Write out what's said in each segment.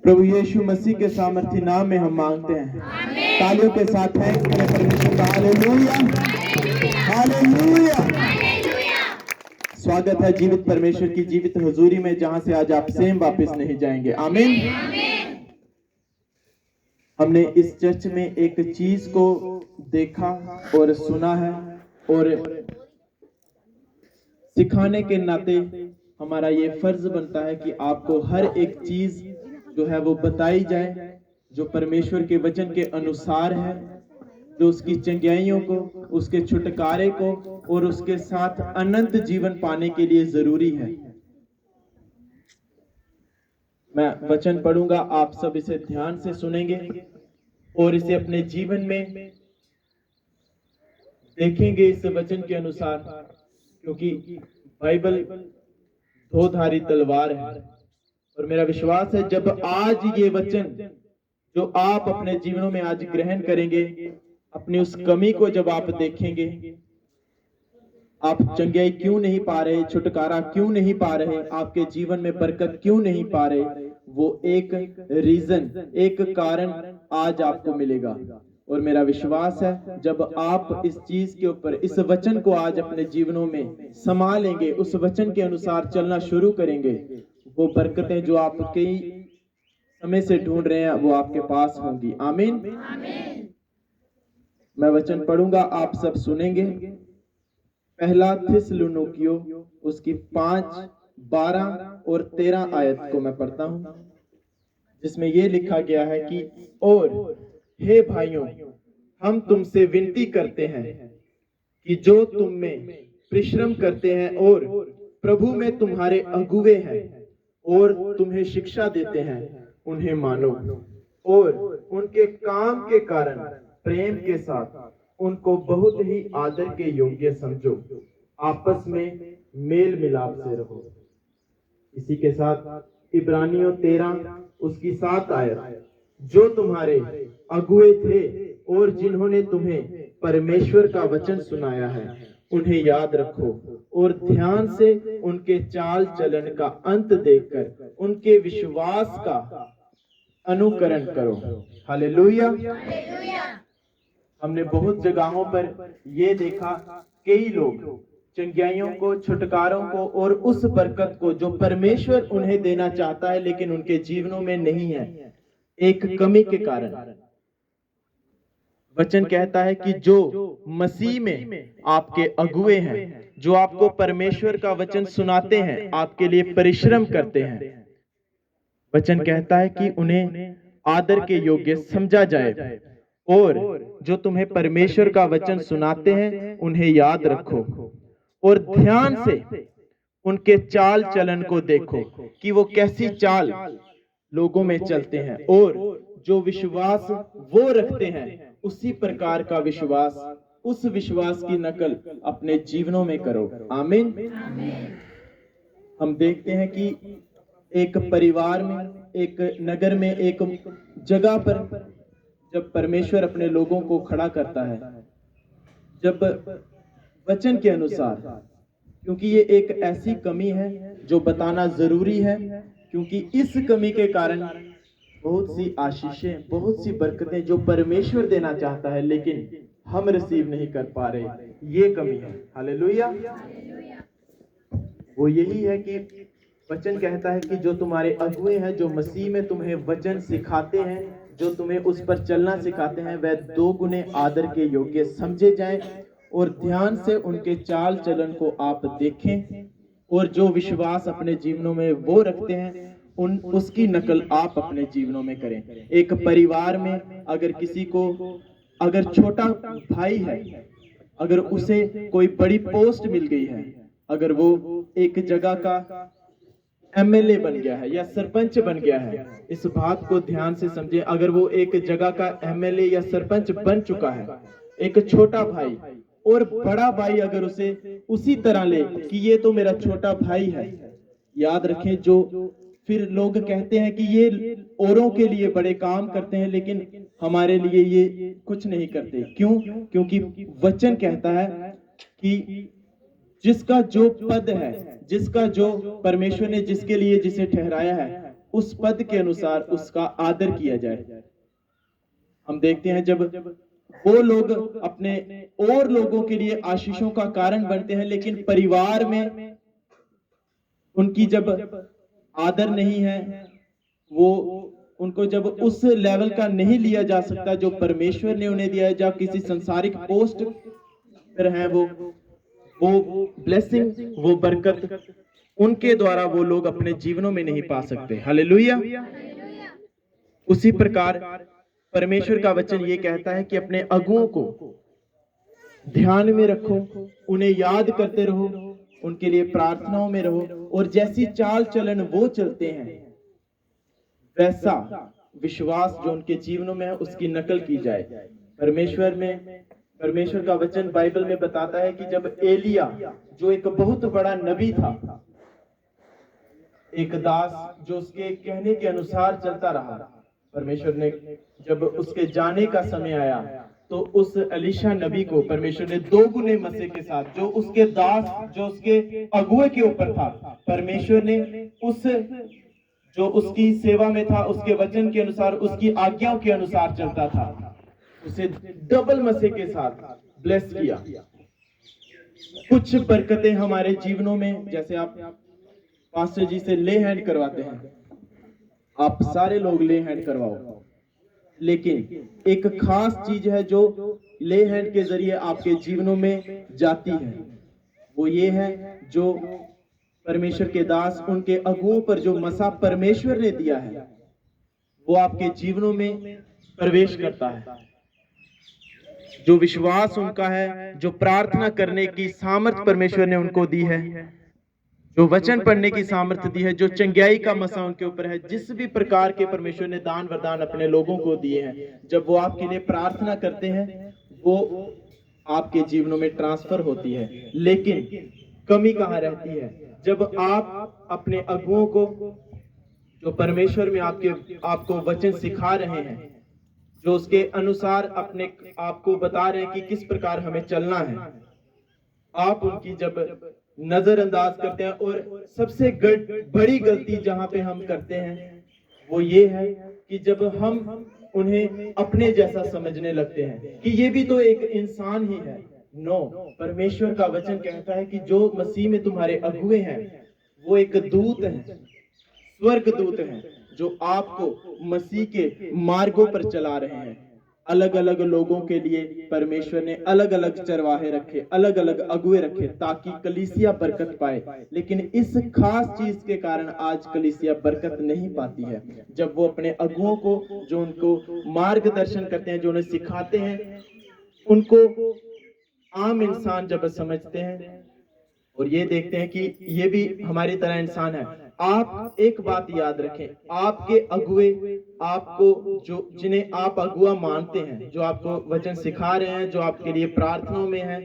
प्रभु यीशु मसीह के सामर्थ्य नाम में हम मांगते हैं। तालियों के साथ है परमेश्वर का हालेलुया, हालेलुया। स्वागत है जीवित परमेश्वर की जीवित हुजूरी में, जहां से आज आप सेम वापस नहीं जाएंगे। आमीन। हमने इस चर्च में एक चीज को देखा और सुना है, और सिखाने के नाते हमारा ये फर्ज बनता है कि आपको हर एक चीज जो है वो बताई जाए, जो परमेश्वर के वचन के अनुसार है, जो उसकी चंगाइयों को, उसके छुटकारे को और उसके साथ अनंत जीवन पाने के लिए जरूरी है। मैं वचन पढ़ूंगा, आप सब इसे ध्यान से सुनेंगे और इसे अपने जीवन में देखेंगे इस वचन के अनुसार, क्योंकि बाइबल दो-धारी तलवार है। और मेरा विश्वास है जब आज ये वचन जो आप अपने जीवनों में आज ग्रहण करेंगे, अपनी उस कमी को जब आप देखेंगे, आप चंगाई क्यों नहीं पा रहे, छुटकारा क्यों नहीं पा रहे, आपके जीवन में बरकत क्यों नहीं पा रहे, वो एक रीजन, एक कारण आज आपको मिलेगा। और मेरा विश्वास है जब आप इस चीज के ऊपर, इस वचन को आज अपने जीवनों में समा लेंगे, उस वचन के अनुसार चलना शुरू करेंगे, वो बरकतें जो आप कई समय से ढूंढ रहे हैं वो आपके पास होंगी। आमीन। मैं वचन पढ़ूंगा, आप सब सुनेंगे। पहला थिस्सलुनीकियों उसकी 5, 12 और 13 आयत को मैं पढ़ता हूं, जिसमें यह लिखा गया है कि और हे भाइयों, हम तुमसे विनती करते हैं कि जो तुम में परिश्रम करते हैं और प्रभु में तुम्हारे अगुवे हैं और तुम्हें शिक्षा देते हैं, उन्हें मानो और उनके काम के कारण प्रेम के साथ उनको बहुत ही आदर के योग्य समझो, आपस में मेल मिलाप से रहो। इसी के साथ इब्रानियों 13 उसकी 7 आयत, जो तुम्हारे अगुवे थे और जिन्होंने तुम्हें परमेश्वर का वचन सुनाया है, उन्हें याद रखो और ध्यान से उनके चाल चलन का अंत देखकर उनके विश्वास का अनुकरण करो। हालेलुया। हमने बहुत जगहों पर यह देखा, कई लोग चंगाइयों को, छुटकारों को और उस बरकत को जो परमेश्वर उन्हें देना चाहता है लेकिन उनके जीवनों में नहीं है, एक कमी के कारण। वचन कहता है कि जो मसीह में आपके अगुवे हैं, जो आपको परमेश्वर का वचन सुनाते हैं, आपके लिए परिश्रम करते हैं, वचन कहता है कि उन्हें आदर के योग्य समझा जाए और जो तुम्हें परमेश्वर का वचन सुनाते हैं उन्हें याद रखो और ध्यान से उनके चाल चलन को देखो कि वो कैसी चाल लोगों में चलते हैं, और जो विश्वास वो रखते हैं उसी प्रकार का विश्वास, उस विश्वास की नकल अपने जीवनों में करो। आमीन। हम देखते हैं कि एक परिवार में, एक नगर में, एक जगह पर जब परमेश्वर अपने लोगों को खड़ा करता है, जब वचन के अनुसार, क्योंकि ये एक ऐसी कमी है जो बताना जरूरी है, क्योंकि इस कमी के कारण बहुत सी आशीषें, बहुत सी बरकतें जो परमेश्वर देना चाहता है लेकिन हम रिसीव नहीं कर पा रहे, ये कमी है। हालेलुया। वो यही है कि वचन कहता है कि जो तुम्हारे अगुवे हैं, जो मसीह में तुम्हें वचन सिखाते हैं, जो तुम्हें उस पर चलना सिखाते हैं, वह 2 गुने आदर के योग्य समझे जाएं और ध्यान से उनके चाल चलन को आप देखें और जो विश्वास अपने जीवनों में वो रखते हैं उसकी नकल आप अपने जीवनों में करें। एक परिवार में अगर किसी को, अगर छोटा भाई है, अगर उसे कोई बड़ी पोस्ट मिल गई है, अगर वो एक जगह का एमएलए बन गया है या सरपंच बन गया है, इस बात को ध्यान से समझे। अगर वो एक जगह का एमएलए या सरपंच बन चुका है, एक छोटा भाई और बड़ा भाई अगर उसे उसी तरह ले कि ये तो मेरा छोटा भाई है, याद रखें, जो फिर लोग कहते हैं कि ये औरों के लिए बड़े काम करते हैं लेकिन हमारे लिए ये कुछ नहीं करते। क्यों? क्योंकि वचन कहता है कि जिसका जो पद है, जिसका जो परमेश्वर ने जिसके लिए जिसे ठहराया है, उस पद के अनुसार उसका आदर किया जाए। हम देखते हैं जब वो लोग अपने और लोगों के लिए आशीषों का कारण बनते हैं, लेकिन परिवार में उनकी जब आदर नहीं है, वो उनको जब उस लेवल का नहीं लिया जा सकता जो परमेश्वर ने उन्हें दिया है, जब किसी संसारिक पोस्ट पर है, वो ब्लेसिंग, वो बरकत उनके द्वारा वो लोग अपने जीवनों में नहीं पा सकते। हालेलुया। उसी प्रकार परमेश्वर का वचन ये कहता है कि अपने अगुओं को ध्यान में रखो, उन्हें याद करते रहो, उनके लिए प्रार्थनाओं में रहो, और जैसी चाल चलन वो चलते हैं वैसा विश्वास जो उनके जीवनों में है उसकी नकल की जाए। परमेश्वर का वचन बाइबल में बताता है कि जब एलिया, जो एक बहुत बड़ा नबी था, एक दास जो उसके कहने के अनुसार चलता रहा, परमेश्वर ने जब उसके जाने का समय आया तो उस एलीशा नबी को परमेश्वर ने 2 गुने मसे के साथ, जो उसके दास, जो उसके अगुए के ऊपर था, परमेश्वर ने उस जो उसकी सेवा में था, उसके वचन के अनुसार, उसकी आज्ञाओं के अनुसार चलता था, उसे डबल मसे के साथ ब्लेस किया। कुछ बरकतें हमारे जीवनों में, जैसे आप पास्टर जी से ले हैंड करवाते हैं, आप सारे लोग ले हैंड करवाओ, लेकिन एक खास चीज है जो ले हैंड के जरिए आपके जीवनों में जाती है, वो ये है जो परमेश्वर के दास, उनके अगुओं पर जो मसा परमेश्वर ने दिया है वो आपके जीवनों में प्रवेश करता है। जो विश्वास उनका है, जो प्रार्थना करने की सामर्थ परमेश्वर ने उनको दी है, जो वचन पढ़ने की सामर्थ्य दी है, जो चंगाई का मसा उनके ऊपर है, जिस भी प्रकार के परमेश्वर ने दान वरदान अपने लोगों को दिए हैं, जब वो आपके लिए प्रार्थना करते हैं वो आपके जीवनों में ट्रांसफर होती है। लेकिन कमी कहाँ रहती है? जब आप अपने अगुओं को, जो परमेश्वर में आपको वचन सिखा रहे हैं, जो उसके अनुसार अपने आपको बता रहे हैं कि किस प्रकार हमें चलना है, आप उनकी जब नजरअंदाज करते हैं, और सबसे बड़ी गलती जहां पे हम करते हैं वो ये है कि जब हम उन्हें अपने जैसा समझने लगते हैं कि ये भी तो एक इंसान ही है। नो, परमेश्वर का वचन कहता है कि जो मसीह में तुम्हारे अगुए हैं वो एक दूत है, स्वर्ग दूत है, जो आपको मसीह के मार्गों पर चला रहे हैं। अलग अलग लोगों के लिए परमेश्वर ने अलग अलग चरवाहे रखे, अलग अलग अगुए रखे, ताकि कलीसिया बरकत पाए। लेकिन इस खास चीज के कारण आज कलीसिया बरकत नहीं पाती है, जब वो अपने अगुओं को, जो उनको मार्गदर्शन करते हैं, जो उन्हें सिखाते हैं, उनको आम इंसान जब समझते हैं और ये देखते हैं कि ये भी हमारी तरह इंसान है। आप एक बात याद रखें, आपके अगुए, आपको जो जिन्हें आप अगुआ मानते हैं, जो आपको वचन सिखा रहे हैं, जो आपके लिए प्रार्थनाओं में है,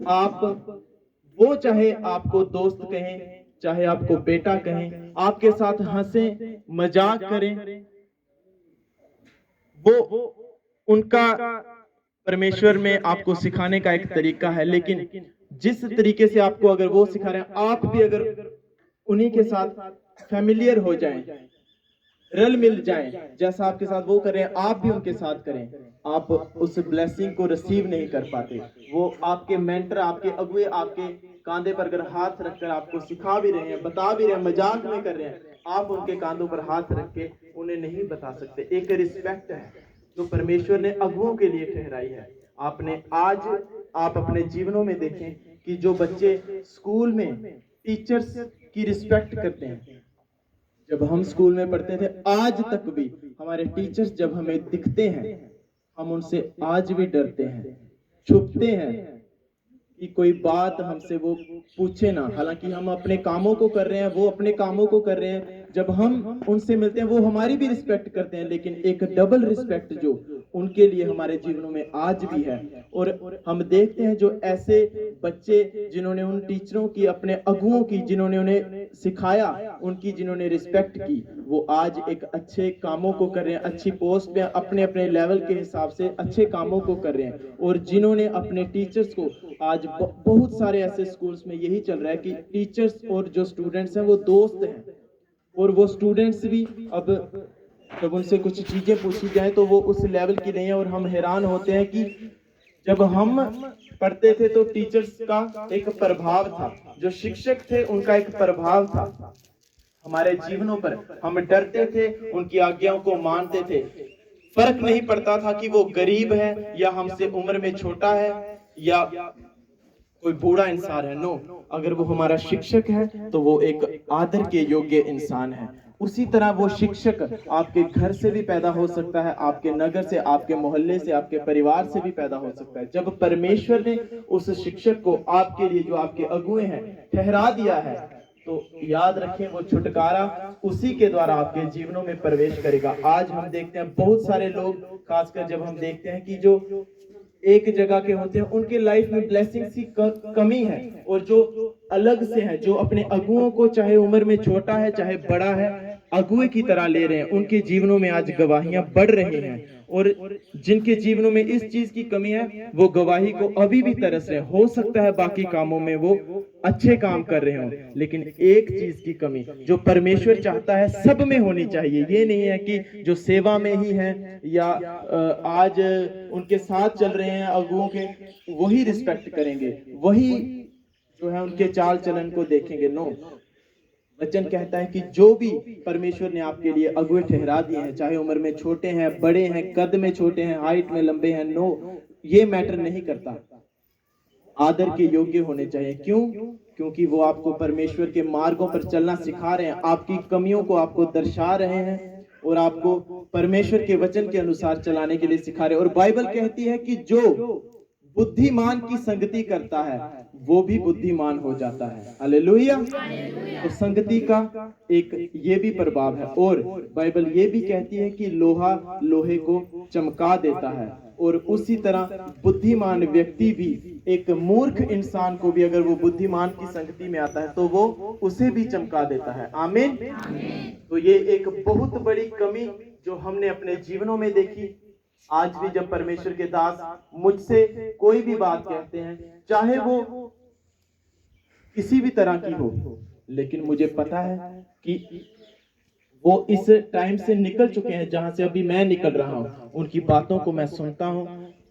आप वो चाहे आपको दोस्त कहें, चाहे आपको बेटा कहें, आपके साथ हंसें, मजाक करें, वो उनका परमेश्वर में आपको सिखाने का एक तरीका है। लेकिन जिस तरीके से आपको अगर वो सिखा रहे हैं, आप भी अगर उन्हीं के साथ फैमिलियर हो जाएं, रल मिल जाएं, जैसा आपके साथ वो कर रहे हैं आप भी उनके साथ करें, आप उस ब्लेसिंग को रिसीव नहीं कर पाते। वो आपके मेंटर, आपके अगुए आपके कांधे पर अगर हाथ रखकर आपको सिखा भी रहे हैं, बता भी रहे हैं, मजाक में कर रहे हैं, आप उनके कांधों पर हाथ रख के उन्हें नहीं बता सकते। एक रिस्पेक्ट है जो परमेश्वर ने अगुओं के लिए ठहराई है। आप अपने जीवनों में देखें कि जो बच्चे स्कूल में टीचर्स की रिस्पेक्ट करते हैं, जब हम स्कूल में पढ़ते थे, आज तक भी हमारे टीचर्स जब हमें दिखते हैं, हम उनसे आज भी डरते हैं, छुपते हैं कि कोई बात हमसे वो पूछे ना। हालांकि हम अपने कामों को कर रहे हैं, वो अपने कामों को कर रहे हैं, जब हम उनसे मिलते हैं वो हमारी भी रिस्पेक्ट करते हैं, लेकिन एक डबल रिस्पेक्ट जो उनके लिए हमारे जीवनों में आज भी है। और हम देखते हैं जो ऐसे बच्चे जिन्होंने उन टीचरों की, अपने अगुओं की, जिन्होंने उन्हें सिखाया, उनकी जिन्होंने रिस्पेक्ट की, वो आज एक अच्छे कामों को कर रहे हैं, अच्छी पोस्ट में अपने अपने लेवल के हिसाब से अच्छे कामों को कर रहे हैं। और जिन्होंने अपने टीचर्स को, आज बहुत सारे ऐसे स्कूल्स में यही चल रहा है कि टीचर्स और जो स्टूडेंट्स हैं वो दोस्त हैं, और वो स्टूडेंट्स भी अब जब उनसे कुछ चीजें पूछी जाए तो वो उस लेवल की नहीं है, और हम हैरान होते हैं कि जब हम पढ़ते थे तो टीचर्स का एक प्रभाव था, जो शिक्षक थे उनका एक प्रभाव था हमारे जीवनों पर। हम डरते थे, उनकी आज्ञाओं को मानते थे। फर्क नहीं पड़ता था कि वो गरीब है या हमसे उम्र में छोटा है या कोई बूढ़ा इंसान है। नो, अगर वो हमारा शिक्षक है तो वो एक आदर के योग्य इंसान है। उसी तरह वो शिक्षक आपके घर से भी पैदा हो सकता है, आपके नगर से, आपके मोहल्ले से, आपके परिवार से भी पैदा हो सकता है। जब परमेश्वर ने उस शिक्षक को आपके लिए, जो आपके अगुए हैं, ठहरा दिया है, तो याद रखें वो छुटकारा उसी के द्वारा आपके जीवनों में प्रवेश करेगा। आज हम देखते हैं बहुत सारे लोग, खासकर जब हम देखते हैं कि जो एक जगह के होते हैं उनके लाइफ में ब्लेसिंग्स की कमी है, और जो अलग से है, जो अपने अगुओं को चाहे उम्र में छोटा है चाहे बड़ा है, अगुए की तरह ले रहे हैं, उनके जीवनों में आज गवाहियां बढ़ रही हैं। और जिनके जीवनों में इस चीज की कमी है वो गवाही को अभी भी तरस रहे हैं। हो सकता है बाकी कामों में वो अच्छे काम कर रहे हों, लेकिन एक चीज की कमी जो परमेश्वर चाहता है सब में होनी चाहिए। ये नहीं है कि जो सेवा में ही है या आज उनके साथ चल रहे हैं अगुओं के, वही रिस्पेक्ट करेंगे, वही जो है उनके चाल चलन को देखेंगे। नो, वचन कहता है कि जो भी परमेश्वर ने आपके लिए अगुए ठहरा दिए हैं, चाहे उम्र में छोटे हैं, बड़े हैं, कद में छोटे हैं, हाइट में लंबे हैं, नो, ये मैटर नहीं करता। आदर के योग्य होने चाहिए। क्यों? क्योंकि वो आपको परमेश्वर के मार्गों पर चलना सिखा रहे हैं, आपकी कमियों को आपको दर्शा रहे हैं और आपको परमेश्वर के वचन के अनुसार चलाने के लिए सिखा रहे हैं। और बाइबल कहती है कि जो बुद्धिमान की संगति करता है वो भी बुद्धिमान हो जाता है। हालेलुया। तो संगति का एक ये भी प्रभाव है। और बाइबल ये भी कहती है कि लोहा लोहे को चमका देता है, और उसी तरह बुद्धिमान व्यक्ति भी एक मूर्ख इंसान को भी, अगर वो बुद्धिमान की संगति में आता है तो वो उसे भी चमका देता है। आमीन। तो ये एक बहुत बड़ी कमी जो हमने अपने जीवनों में देखी। आज भी जब परमेश्वर के दास मुझसे कोई भी बात कहते हैं, चाहे वो किसी भी तरह की हो, लेकिन मुझे पता है कि वो इस टाइम से निकल चुके हैं जहां से अभी मैं निकल रहा हूं। उनकी बातों को मैं सुनता हूं,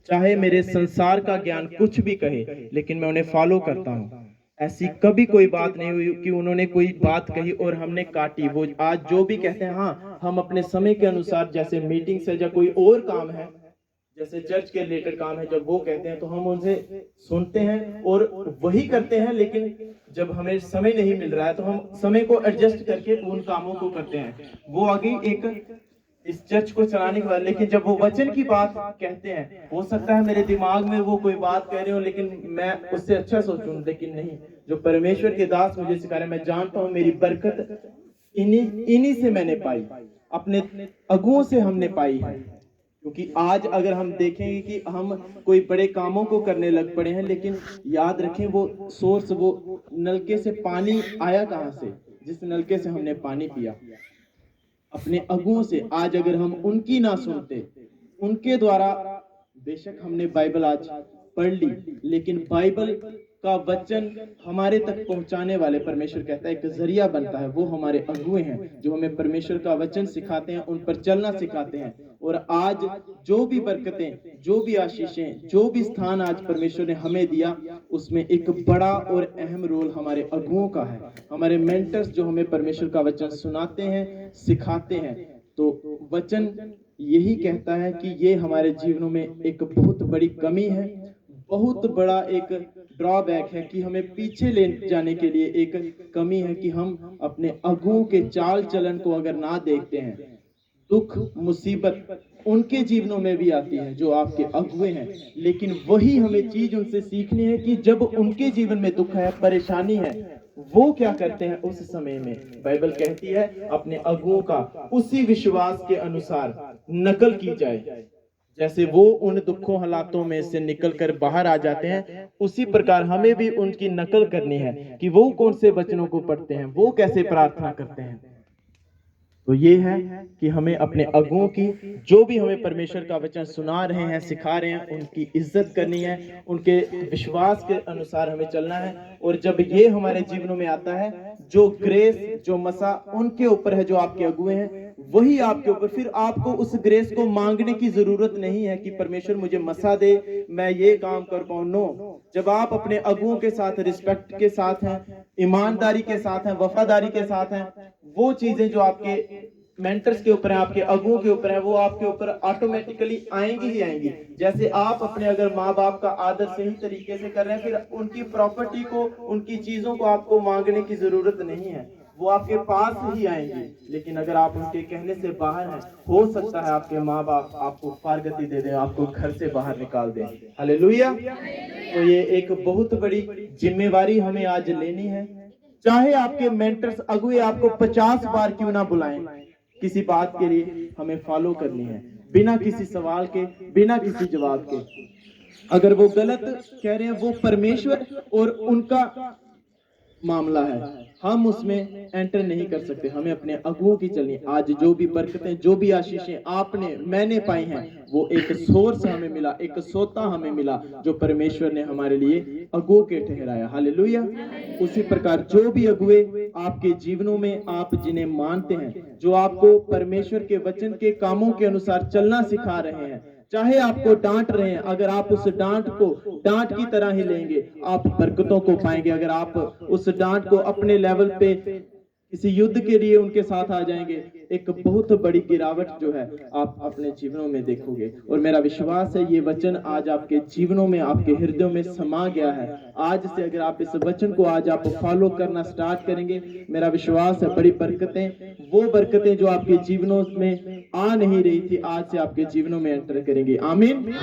चाहे मेरे संसार का ज्ञान कुछ भी कहे, लेकिन मैं उन्हें फॉलो करता हूं। ऐसी कभी कोई बात नहीं हुई कि उन्होंने कोई बात कही और हमने काटी। वो आज जो भी कहते हैं, हाँ, हम अपने समय के अनुसार, जैसे मीटिंग से या कोई और काम है, जैसे चर्च के रिलेटेड काम है, जब वो कहते हैं तो हम उनसे सुनते हैं और वही करते हैं। लेकिन जब हमें समय नहीं मिल रहा है तो हम समय को एडजस्ट करके उन कामों को करते हैं। वो आगे एक इस चर्च को चलाने के बाद, लेकिन जब वो वचन की बात कहते हैं, हो सकता है मेरे दिमाग में वो कोई बात कह रहे हो लेकिन मैं उससे अच्छा सोचूं, लेकिन नहीं, जो परमेश्वर के दास मुझे सिखा रहे हैं, मैं जानता हूं मेरी बरकत इन्हीं से मैंने पाई, अपने अगुओं से हमने पाई है। क्योंकि आज अगर हम देखेंगे कि हम कोई बड़े कामों को करने लग पड़े हैं, लेकिन याद रखें वो सोर्स, वो नलके से पानी आया कहां से? जिस नलके से हमने पानी पिया, अपने अगुओं से। आज अगर हम उनकी ना सुनते, उनके द्वारा, बेशक हमने बाइबल आज पढ़ ली, लेकिन बाइबल का वचन हमारे तक पहुंचाने वाले, परमेश्वर कहता है, एक जरिया बनता है, वो हमारे अगुए हैं जो हमें परमेश्वर का वचन सिखाते हैं, उन पर चलना सिखाते हैं। और आज जो भी बरकतें, जो भी आशीषें, जो भी स्थान आज परमेश्वर ने हमें दिया, उसमें एक बड़ा और अहम रोल हमारे अगुओं का है, हमारे मेंटर्स जो हमें परमेश्वर का वचन सुनाते हैं, सिखाते हैं। तो वचन यही कहता है कि ये हमारे जीवनों में एक बहुत बड़ी कमी है, बहुत बड़ा एक ड्रॉबैक है कि हमें पीछे ले जाने के लिए एक कमी है कि हम अपने अगुओं के चाल चलन को अगर ना देखते हैं। दुख मुसीबत उनके जीवनों में भी आती है जो आपके अगुए हैं, लेकिन वही हमें चीज उनसे सीखनी है कि जब उनके जीवन में दुख है, परेशानी है, वो क्या करते हैं उस समय में। बाइबल कहती है अपने अगुओं का उसी विश्वास के अनुसार नकल की जाए, जैसे वो उन दुखों हालातों में से निकलकर बाहर आ जाते हैं, उसी प्रकार हमें भी उनकी नकल करनी है कि वो कौन से वचनों को पढ़ते हैं, वो कैसे प्रार्थना करते हैं। तो ये है कि हमें अपने अगुओं की, जो भी हमें परमेश्वर का वचन सुना रहे हैं, सिखा रहे हैं, उनकी इज्जत करनी है, उनके विश्वास के अनुसार हमें चलना है। और जब ये हमारे जीवनों में आता है, जो ग्रेस, जो मसा उनके ऊपर है, जो आपके अगुए हैं वही आपके ऊपर। फिर आपको उस ग्रेस को मांगने की जरूरत नहीं है कि परमेश्वर मुझे मसा दे, मैं ये काम कर पाऊं। नो, जब आप अपने अगुओं के साथ रिस्पेक्ट के साथ हैं, ईमानदारी के साथ हैं, वफादारी के साथ हैं, वो चीजें जो आपके मेंटर्स के ऊपर है, आपके अगुओं के ऊपर है, वो आपके ऊपर ऑटोमेटिकली आएंगी ही आएंगी। जैसे आप अपने अगर माँ बाप का आदर सही तरीके से कर रहे हैं, फिर उनकी प्रॉपर्टी को, उनकी चीजों को आपको मांगने की जरूरत नहीं है, वो आपके पास ही आएंगी। लेकिन अगर आप उनके कहने से बाहर हैं, हो सकता है आपके माँ बाप आपको फारगती दे दें, आपको घर से बाहर निकाल दें। हालेलुया। तो ये एक बहुत बड़ी जिम्मेवारी हमें आज लेनी है। चाहे आपके मेंटर्स, अगुए आपको 50 बार क्यों ना बुलाएं, किसी बात के लिए हमें फॉलो करनी है, बिना किसी सवाल के, बिना किसी जवाब के। अगर वो गलत कह रहे हैं, वो परमेश्वर और उनका मामला है, हम उसमें एंटर नहीं कर सकते। हमें अपने अगुओं की चलनी। आज जो भी बरकतें, जो भी आशीषें आपने, मैंने पाई हैं, वो एक सोर्स हमें मिला, एक सोता हमें मिला, जो परमेश्वर ने हमारे लिए अगुओं के ठहराया। हालेलुया। उसी प्रकार जो भी अगुए आपके जीवनों में, आप जिन्हें मानते हैं, जो आपको परमेश्वर के वचन के कामों के अनुसार चलना सिखा रहे हैं, चाहे आपको डांट रहे हैं, अगर आप उस डांट को डांट की तरह ही लेंगे, आप बरकतों को पाएंगे। अगर आप उस डांट को अपने लेवल पे किसी युद्ध के लिए उनके साथ आ जाएंगे, एक बहुत बड़ी गिरावट जो है आप अपने जीवनों में देखोगे। और मेरा विश्वास है ये वचन आज आपके जीवनों में, आपके हृदयों में समा गया है। आज से अगर आप इस वचन को आज आप फॉलो करना स्टार्ट करेंगे, मेरा विश्वास है बड़ी बरकतें, वो बरकतें जो आपके जीवनों में आ नहीं रही थी, आज से आपके जीवनों में एंटर करेंगे। आमीन।